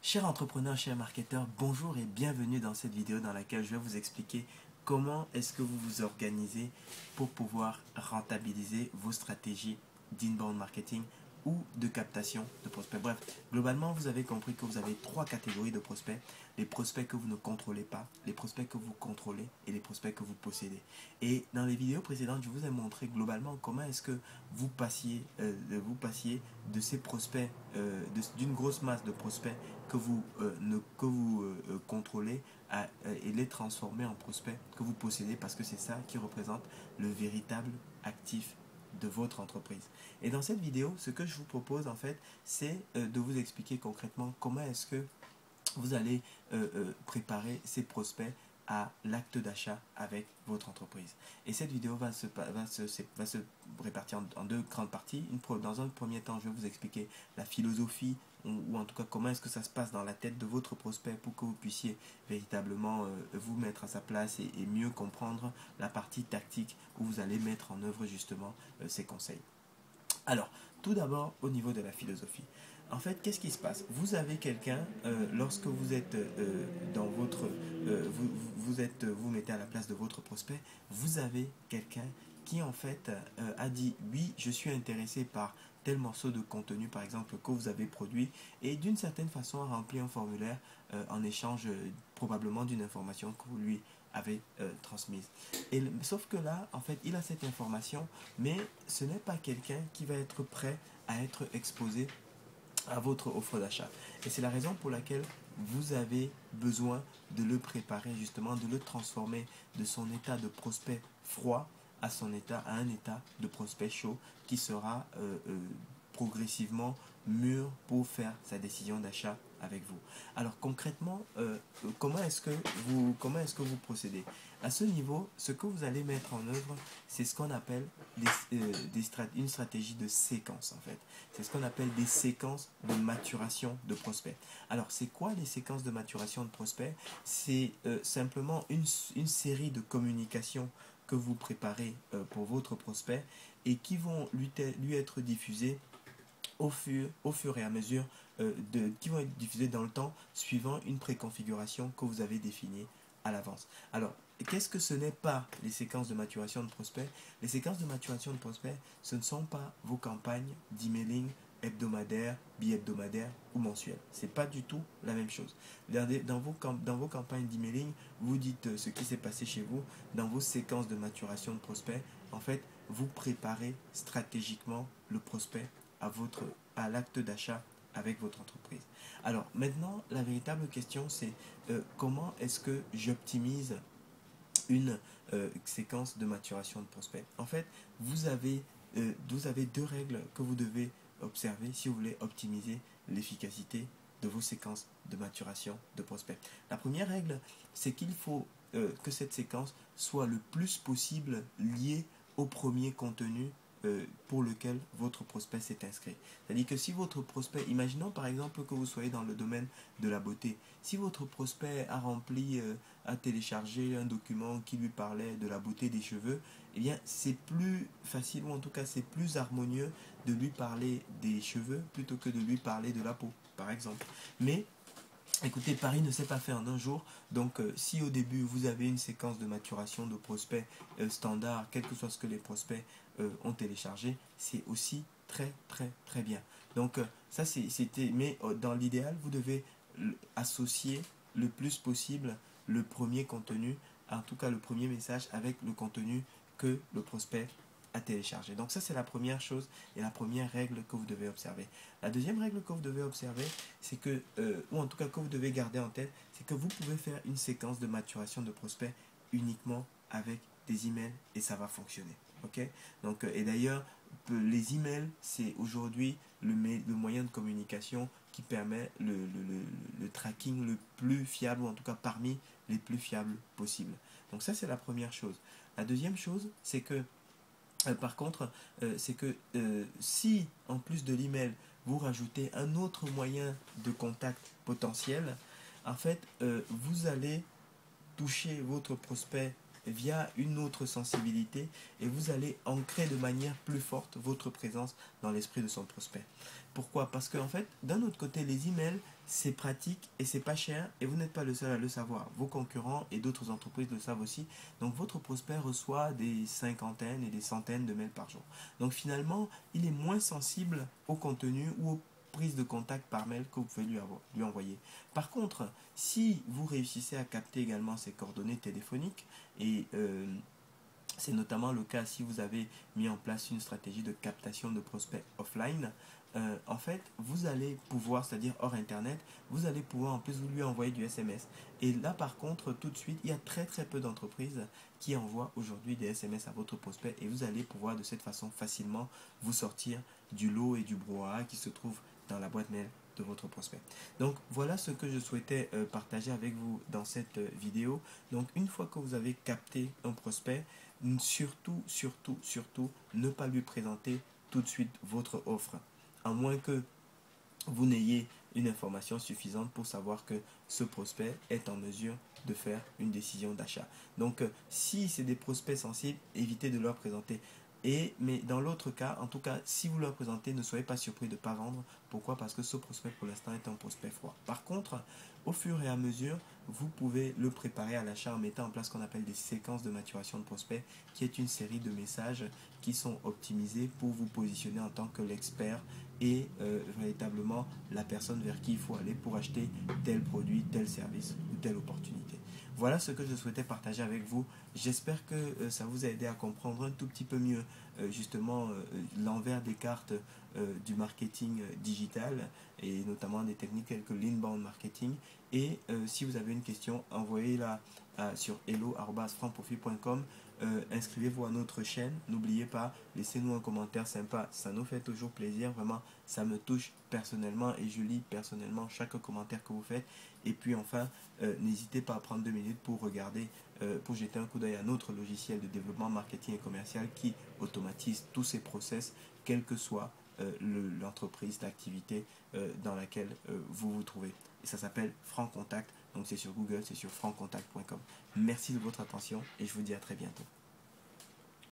Chers entrepreneurs, chers marketeurs, bonjour et bienvenue dans cette vidéo dans laquelle je vais vous expliquer comment est-ce que vous vous organisez pour pouvoir rentabiliser vos stratégies d'inbound marketing ou de captation de prospects. Bref, globalement, vous avez compris que vous avez trois catégories de prospects. Les prospects que vous ne contrôlez pas, les prospects que vous contrôlez et les prospects que vous possédez. Et dans les vidéos précédentes, je vous ai montré globalement comment est-ce que vous passiez de ces prospects, d'une grosse masse de prospects que vous contrôlez et les transformer en prospects que vous possédez, parce que c'est ça qui représente le véritable actif de votre entreprise. Et dans cette vidéo, ce que je vous propose en fait, c'est de vous expliquer concrètement comment est-ce que vous allez préparer ces prospects à l'acte d'achat avec votre entreprise. Et cette vidéo va se répartir en deux grandes parties. Dans un premier temps, je vais vous expliquer la philosophie ou en tout cas comment est-ce que ça se passe dans la tête de votre prospect pour que vous puissiez véritablement vous mettre à sa place et mieux comprendre la partie tactique où vous allez mettre en œuvre justement ces conseils. Alors, tout d'abord au niveau de la philosophie. En fait, qu'est-ce qui se passe? Vous avez quelqu'un, lorsque vous êtes dans votre... vous mettez à la place de votre prospect, vous avez quelqu'un qui en fait a dit oui, je suis intéressé par tel morceau de contenu par exemple que vous avez produit et d'une certaine façon a rempli un formulaire en échange probablement d'une information que vous lui avez transmise. Sauf que là, en fait, il a cette information, mais ce n'est pas quelqu'un qui va être prêt à être exposé à votre offre d'achat. Et c'est la raison pour laquelle vous avez besoin de le préparer, justement, de le transformer de son état de prospect froid à un état de prospect chaud qui sera progressivement mûr pour faire sa décision d'achat avec vous. Alors concrètement, comment est-ce que vous procédez? À ce niveau, ce que vous allez mettre en œuvre, c'est ce qu'on appelle une stratégie de séquence en fait. C'est ce qu'on appelle des séquences de maturation de prospects. Alors c'est quoi les séquences de maturation de prospects? C'est simplement une série de communications que vous préparez pour votre prospect et qui vont lui être diffusées au fur et à mesure qui vont être diffusés dans le temps suivant une préconfiguration que vous avez définie à l'avance. Alors, qu'est-ce que ce n'est pas les séquences de maturation de prospects? Les séquences de maturation de prospects, ce ne sont pas vos campagnes d'emailing hebdomadaires, bi-hebdomadaires ou mensuelles. Ce n'est pas du tout la même chose. Dans vos campagnes d'emailing, vous dites ce qui s'est passé chez vous. Dans vos séquences de maturation de prospects, en fait, vous préparez stratégiquement le prospect à l'acte d'achat avec votre entreprise. Alors maintenant, la véritable question c'est comment est-ce que j'optimise une séquence de maturation de prospect? En fait, vous avez deux règles que vous devez observer si vous voulez optimiser l'efficacité de vos séquences de maturation de prospect. La première règle, c'est qu'il faut que cette séquence soit le plus possible liée au premier contenu pour lequel votre prospect s'est inscrit. C'est-à-dire que si votre prospect, imaginons par exemple que vous soyez dans le domaine de la beauté, si votre prospect a téléchargé un document qui lui parlait de la beauté des cheveux, eh bien c'est plus facile, ou en tout cas c'est plus harmonieux de lui parler des cheveux plutôt que de lui parler de la peau, par exemple. Mais écoutez, Paris ne s'est pas fait en un jour, donc si au début vous avez une séquence de maturation de prospects standard, quel que soit ce que les prospects ont téléchargé, c'est aussi très bien. Donc ça c'était, mais dans l'idéal, vous devez associer le plus possible le premier contenu, en tout cas le premier message avec le contenu que le prospect à télécharger. Donc ça c'est la première chose et la première règle que vous devez observer. La deuxième règle que vous devez observer, c'est que, ou en tout cas que vous devez garder en tête, c'est que vous pouvez faire une séquence de maturation de prospects uniquement avec des emails et ça va fonctionner. Ok? Donc, et d'ailleurs, les emails, c'est aujourd'hui le moyen de communication qui permet le tracking le plus fiable, ou en tout cas parmi les plus fiables possibles. Donc ça c'est la première chose. La deuxième chose, c'est que par contre, c'est que si en plus de l'email, vous rajoutez un autre moyen de contact potentiel, en fait, vous allez toucher votre prospect via une autre sensibilité et vous allez ancrer de manière plus forte votre présence dans l'esprit de son prospect. Pourquoi? Parce qu'en fait, d'un autre côté, les emails, c'est pratique et c'est pas cher et vous n'êtes pas le seul à le savoir. Vos concurrents et d'autres entreprises le savent aussi. Donc votre prospect reçoit des cinquantaines et des centaines de mails par jour. Donc finalement, il est moins sensible au contenu ou aux prises de contact par mail que vous pouvez lui envoyer. Par contre, si vous réussissez à capter également ses coordonnées téléphoniques et c'est notamment le cas si vous avez mis en place une stratégie de captation de prospects offline. En fait, vous allez pouvoir, c'est-à-dire hors Internet, vous allez pouvoir en plus vous lui envoyer du SMS. Et là, par contre, tout de suite, il y a très très peu d'entreprises qui envoient aujourd'hui des SMS à votre prospect et vous allez pouvoir de cette façon facilement vous sortir du lot et du brouhaha qui se trouve dans la boîte mail de votre prospect. Donc voilà ce que je souhaitais partager avec vous dans cette vidéo. Donc une fois que vous avez capté un prospect, surtout, ne pas lui présenter tout de suite votre offre. À moins que vous n'ayez une information suffisante pour savoir que ce prospect est en mesure de faire une décision d'achat. Donc, si c'est des prospects sensibles, évitez de leur présenter. Mais dans l'autre cas, en tout cas, si vous leur présentez, ne soyez pas surpris de ne pas vendre. Pourquoi? Parce que ce prospect, pour l'instant, est un prospect froid. Par contre, au fur et à mesure, vous pouvez le préparer à l'achat en mettant en place ce qu'on appelle des séquences de maturation de prospects, qui est une série de messages qui sont optimisés pour vous positionner en tant que l'expert et véritablement la personne vers qui il faut aller pour acheter tel produit, tel service ou telle opportunité. Voilà ce que je souhaitais partager avec vous. J'espère que ça vous a aidé à comprendre un tout petit peu mieux justement l'envers des cartes du marketing digital et notamment des techniques telles que l'inbound marketing. Et si vous avez une question, envoyez-la sur hello@franprofit.com. Inscrivez-vous à notre chaîne. N'oubliez pas, laissez-nous un commentaire sympa. Ça nous fait toujours plaisir. Vraiment, ça me touche personnellement et je lis personnellement chaque commentaire que vous faites. Et puis enfin, n'hésitez pas à prendre 2 minutes pour regarder, pour jeter un coup d'œil à notre logiciel de développement marketing et commercial qui automatise tous ces process, quelle que soit l'entreprise, l'activité dans laquelle vous vous trouvez. Et ça s'appelle Franc Contact. Donc c'est sur Google, c'est sur franccontact.com. Merci de votre attention et je vous dis à très bientôt.